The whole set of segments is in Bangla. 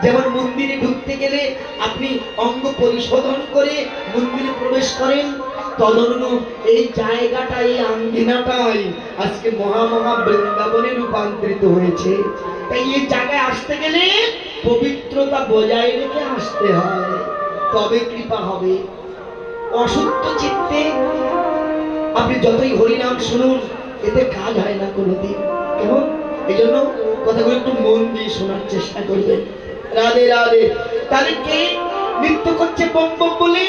যেমন মন্দিরে ঢুকতে গেলে আপনি অঙ্গ পরিশোধন করে মন্দিরে প্রবেশ করেন, তদনুরূপ এই জায়গাটা, এই আঙ্গিনাটাই আজকে মহা বৃন্দাবনে রূপান্তরিত হয়েছে। তাই এই জায়গায় আসতে গেলে পবিত্রতা বজায় রেখে আসতে হয়, তবে কৃপা হবে। অশুদ্ধ চিত্তে আপনি যতই হরিনাম শুনুন, এতে কাজ হয় না কোনোদিন। কেমন? এই জন্য কথাগুলো একটু মন দিয়ে শোনার চেষ্টা করবেন। রাধে রাধে। তাহলে কে নৃত্য করছে বম বম বলে?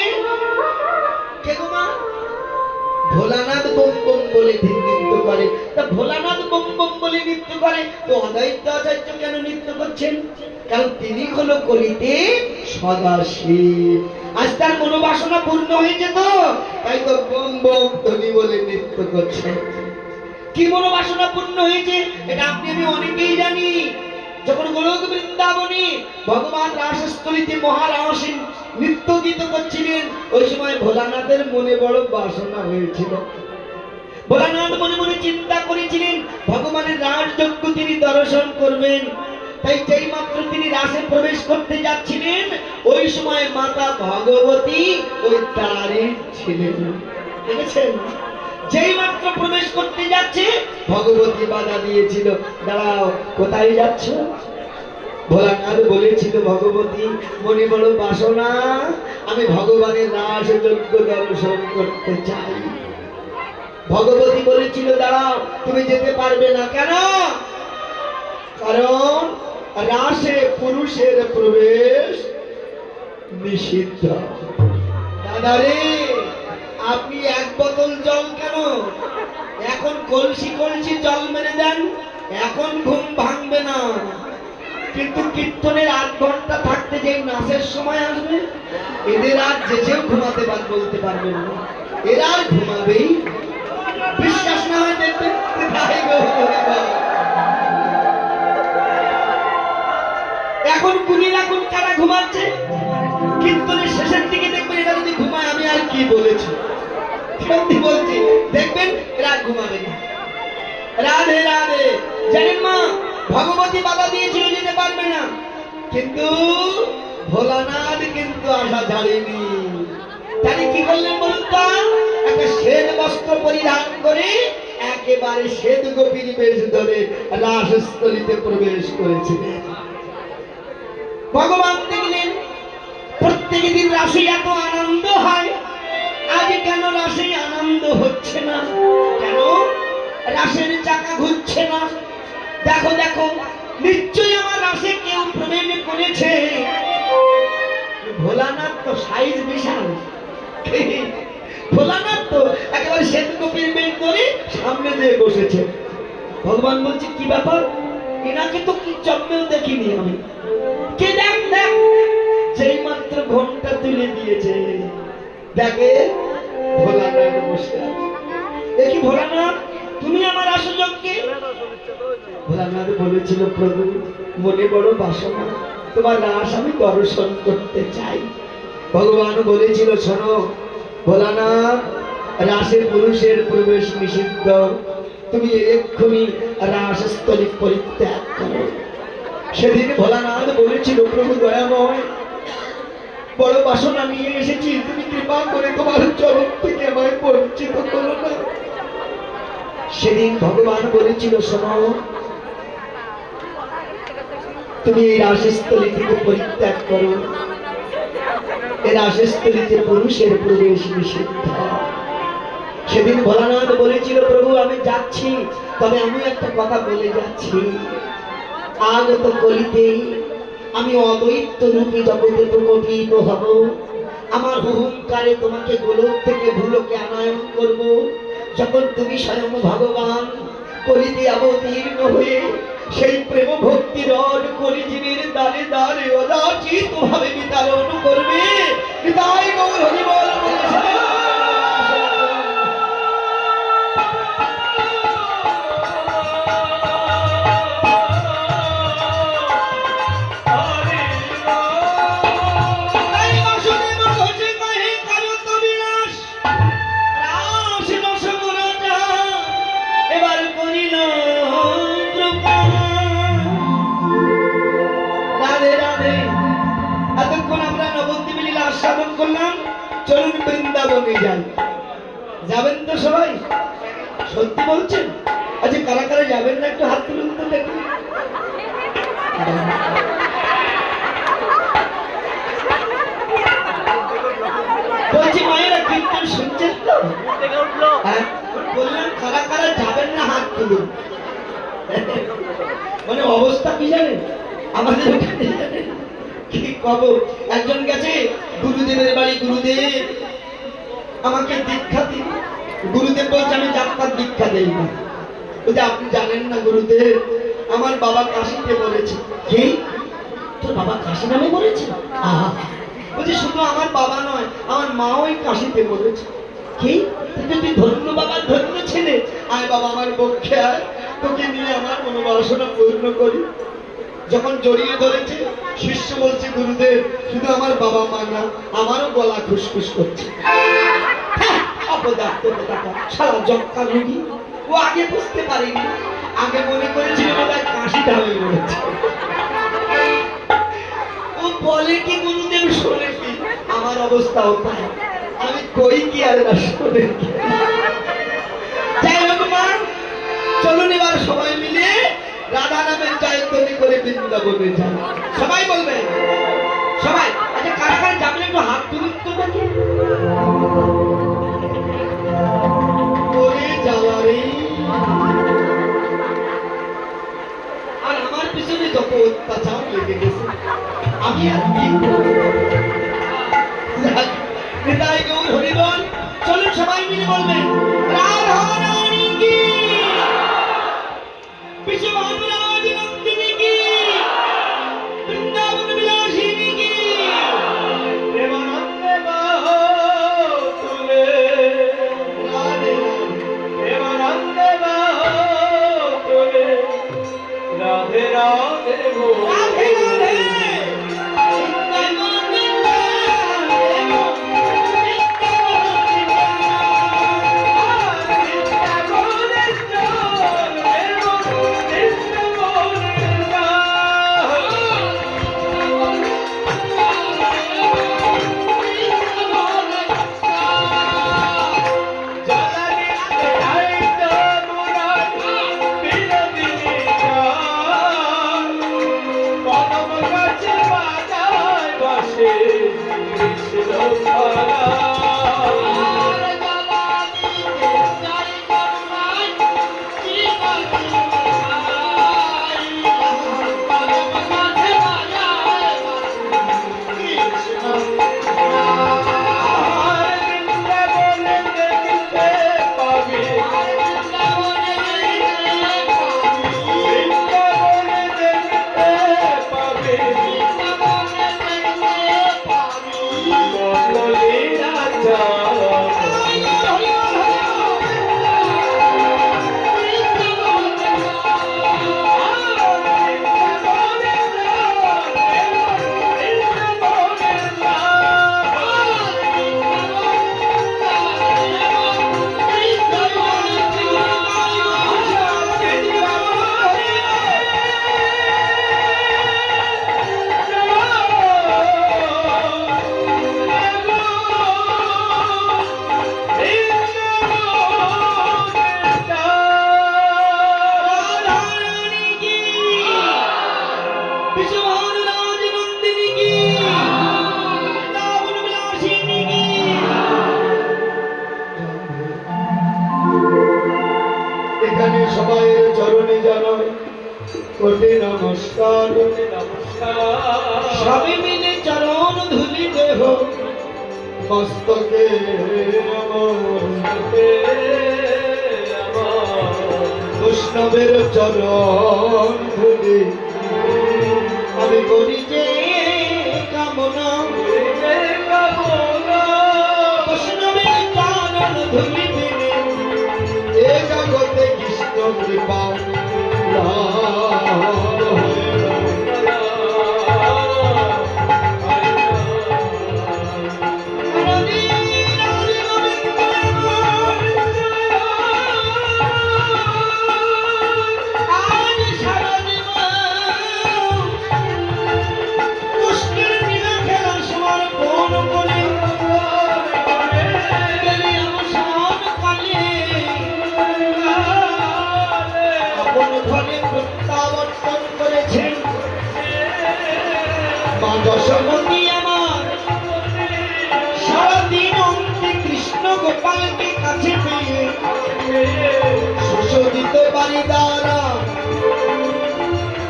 কে গো মা? ভোলানাথ বম বম বলে নৃত্য করে। তা ভোলানাথ বম বম বলে নৃত্য করে, তো অদ্বৈত আচার্য কেন নৃত্য করছেন? কারণ তিনি হলো কলিতে সদাশিব। আজ তার মনোবাসনা পূর্ণ হয়েছে, তো তাই তো বম বম ধ্বনি বলে নৃত্য করছে। কি মনোবাসনা পূর্ণ হয়েছে এটা আপনি আমি অনেকেই জানি। যখন গোলক বৃন্দাবনে ভগবান রাসস্থলীতে মহারাস নৃত্য গীত করছিলেন, ওই সময় ভোলানাথের মনে বড় বাসনা হয়েছিল। ভোলানাথ মনে মনে চিন্তা করেছিলেন ভগবানের রাজযজ্ঞ তিনি দর্শন করবেন। তাই যেই মাত্র তিনি রাসে প্রবেশ করতে যাচ্ছিলেন, ওই সময় মাতা ভগবতী ওই তারে ছিলেন। দেখেছেন? যেই মাত্র প্রবেশ করতে যাচ্ছে, ভগবতী বাধা দিয়েছিল, দাঁড়াও, কোথায় যাচ্ছ? ভোলানাথ বলেছিল, ভগবতী মনে বড় বাসনা, আমি ভগবানের রাসযজ্ঞ দর্শন করতে চাই। ভগবতী বলেছিল, দাঁড়াও, তুমি যেতে পারবে না। কেন? কারণ রাসে পুরুষের প্রবেশ নিষিদ্ধ। দাদারে, আপনি এক বোতল জল কেন এখন কলসি কলসি জল মেরে দেন, এখন ঘুম ভাঙবে না। কিন্তু কীর্তনের 8 ঘন্টা থাকতে যে নাচের সময় আসবে, এদের আর যেচেও ঘুমাতে বলতে পারবেন না, এরা আর ঘুমাবেই। বিশ্বাস না হয় দেখবেন, এখন গুলি রাখুন কারা ঘুমাচ্ছে, কীর্তনের শেষের দিকে দেখবেন এরা যদি ঘুমায়, আমি আর কি বলেছি সত্যি বলছি, দেখবেন এরা ঘুমাবে না। রাধে রাধে। জানেন মা, ভগবতী বাধা দিয়েছিল, যেতে পারবে না, কিন্তু ভোলানাথ কিন্তু আশা ছাড়েনি। তাহলে কি করলেন বলুন তো? একটা শ্বেত বস্ত্র পরিধান করে একেবারে শ্বেত গোপীর বেশ ধরে রাসস্থলীতে প্রবেশ করেছিলেন। ভগবান দেখলেন প্রত্যেক দিন রাসে এত আনন্দ হয়, আজ কেন রাসে আনন্দ হচ্ছে না? কেন রাসের চাকা ঘুরছে না? দেখো দেখো, নিশ্চয়ই আমার রাসে কেউ প্রবেশ করেছে। ভোলানাথ তো সাইজ বিশাল, ভোলানাথ তো একেবারে শ্বেত গোপীর বেশ ধরে সামনে যেয়ে বসেছে। ভগবান বলছে, কি ব্যাপার? এনাকে তো কি জন্মেও দেখিনি আমি। কে? দেখ দেখ, যেই মাত্র ঘন্টা তুলে দিয়েছে, দেখে ভোলানাথ বসে আছে। দেখি, ভোলানাথ, তুমি আমার রাসযজ্ঞে? ভোলানাথ বলেছিল, প্রভু মনে বড় বাসনা, তোমার রাস আমি দর্শন করতে চাই। ভগবান বলেছিল, শোনো ভোলানাথ, রাসে পুরুষের প্রবেশ নিষিদ্ধ, তুমি এক্ষুনি রাসস্থলী পরিত্যাগ করো। সেদিন ভোলানাথ বলেছিল, প্রভু দয়াময়, বড় বাসনা নিয়ে এসেছি, তুমি কৃপা করে তোমার চরণ থেকে আমায় বঞ্চিত করো না। সেদিন ভগবান বলেছিল, শোনো, তুমি এই রাসস্থলী থেকে পরিত্যাগ করো, এই রাসস্থলীতে পুরুষের প্রবেশ নিষিদ্ধ। সেদিন ভোলানাথ বলেছিল, প্রভু আমি যাচ্ছি, তবে আমি একটা কথা বলে যাচ্ছি, আগত কলিতে আমি অদ্বৈত রূপে জগতে প্রকটিত হব। আমার হুঙ্কারে তোমাকে গোলক থেকে ভুলোকে আনয়ন করব। যখন তুমি স্বয়ং ভগবান কলিতে অবতীর্ণ হয়ে সেই প্রেম ভক্তি রড কলিজীবের দ্বারে দ্বারে অযাচিত ভাবে বিতরণ করবে। হৃদয় গৌর হরি বল বলেছে। বৃন্দাবনে যাই। যাবেন তো সবাই? সত্যি বলছেন? আচ্ছা, কারা কারা যাবেন না একটু হাত তুলুন তো দেখি। বলছি মায়েরা কীর্তন শুনছেন তো? হ্যাঁ, বললাম কারা কারা যাবেন না হাত তুলুন। মানে অবস্থা কি জানেন আমাদের ওখানে? কি কব, একজন গেছে গুরুদেবের বাড়ি, গুরুদেব আমাকে দীক্ষা দিন। গুরুদেব বলছে আমি যাত্রার দীক্ষা দেই না। বলছে আপনি জানেন না গুরুদেব, আমার বাবা কাশিতে মরেছে। কে? তোর বাবা কাশি নামে মরেছে? আহা, বলছে শুধু আমার বাবা নয়, আমার মাও ওই কাশিতে মরেছে। কি? তুই ধন্য বাবা, ধন্য ছেলে। আয় বাবা আমার পক্ষে আয়, তোকে নিয়ে আমার মনোবাসনা পূর্ণ করি। যখন জড়িয়ে ধরেছে, শিষ্য বলছে গুরুদেব শুধু আমার বাবা মা না, আমারও গলা খুসখুস করছে। অপদার্থ কথা, সারা যক্ষা রোগী। ও আগে বুঝতে পারেনি, আগে মনে করেছিল বোধহয় কাশিটা হয়ে মরেছে। ও বলে কি গুরুদেব শোনে কি, আমার অবস্থাও তাই। আমি কই কি আর না শোনে কি। যাই হোক মা, চলুন এবার সবাই মিলে রাধা নামের জয়ধ্বনি করে বৃন্দাবনে যান। সবাই বলবে, সবাই। আচ্ছা, কারা কারা যাবেন একটু হাত তুলুন তো দেখি। ওরে জ্বালা রে, আর আমার পিছনে যত অত্যাচার লেগে গেছে, আমি আর কি নিতাই গৌর হরি বল। চলুন সবাই মিলে বলবেন রাধা রানী কি, বিশ্বভানুরাজ নন্দিনী কি, বৃন্দাবন বিলাসিনী কি। প্রেমানন্দে বাহো তুলে, রাধে প্রেমানন্দে বাহো তুলে, রাধে রাধে রাধে রাধে। সবাই চরণে জানাই কোটি নমস্কার। সবাই মিলে চরণ ধুলি দেহ মস্তকে, বৈষ্ণবের চরণ ধুলি আমি করি যে কামনা। বৈষ্ণবের চরণ ধুলি দিলে এ জগতে কৃষ্ণ কৃপা যশোমতী আমার সারাদিন অন্তে কৃষ্ণ গোপালকে কাছে পেয়ে সুশোভিত বাড়ি দ্বারা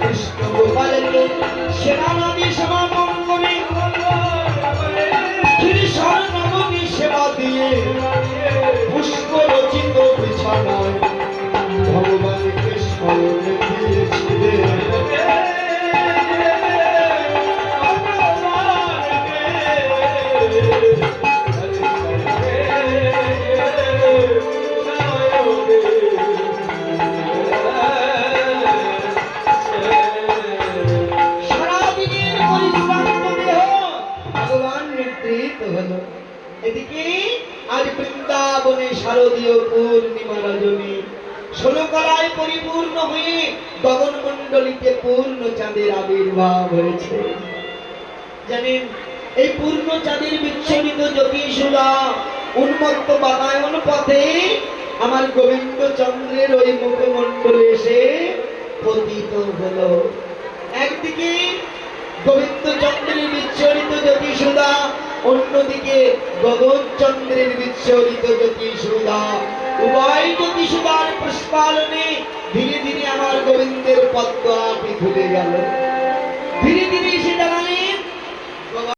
কৃষ্ণ গোপালকে সেরা নদী সমাগম করে ক্ষীরসার নবমী সেবা দিয়ে পুষ্প রচিত বিছানায় ভগবানকে স্মরণে দিয়েছিলেন। সারাদিনের পরিশ্রান্ত দেহ ভগবান নিদ্রিত হলো। এদিকে আজ বৃন্দাবনে শারদীয় পূর্ণিমা রজনী ষোলকলায় পরিপূর্ণ হয়ে গগনমণ্ডলীতে পূর্ণ চাঁদের আবির্ভাব হয়েছে। জানেন, এই পূর্ণ চাঁদের বিচ্ছরিত জ্যোতিষুলা উন্মত্ত বাতায়ন পথে আমার গোবিন্দ চন্দ্রের ওই মুখমণ্ডলে এসে পতিত হলো। একদিকে গোবিন্দ চন্দ্রের বিচ্ছরিত জ্যোতিষুলা, অন্যদিকে গগন চন্দ্রের বিচ্ছরিত জ্যোতিষুলা। উভয় জ্যোতিষুলার পুষ্পালনে ধীরে ধীরে আমার গোবিন্দের পদ্ম আপনি খুলে গেল।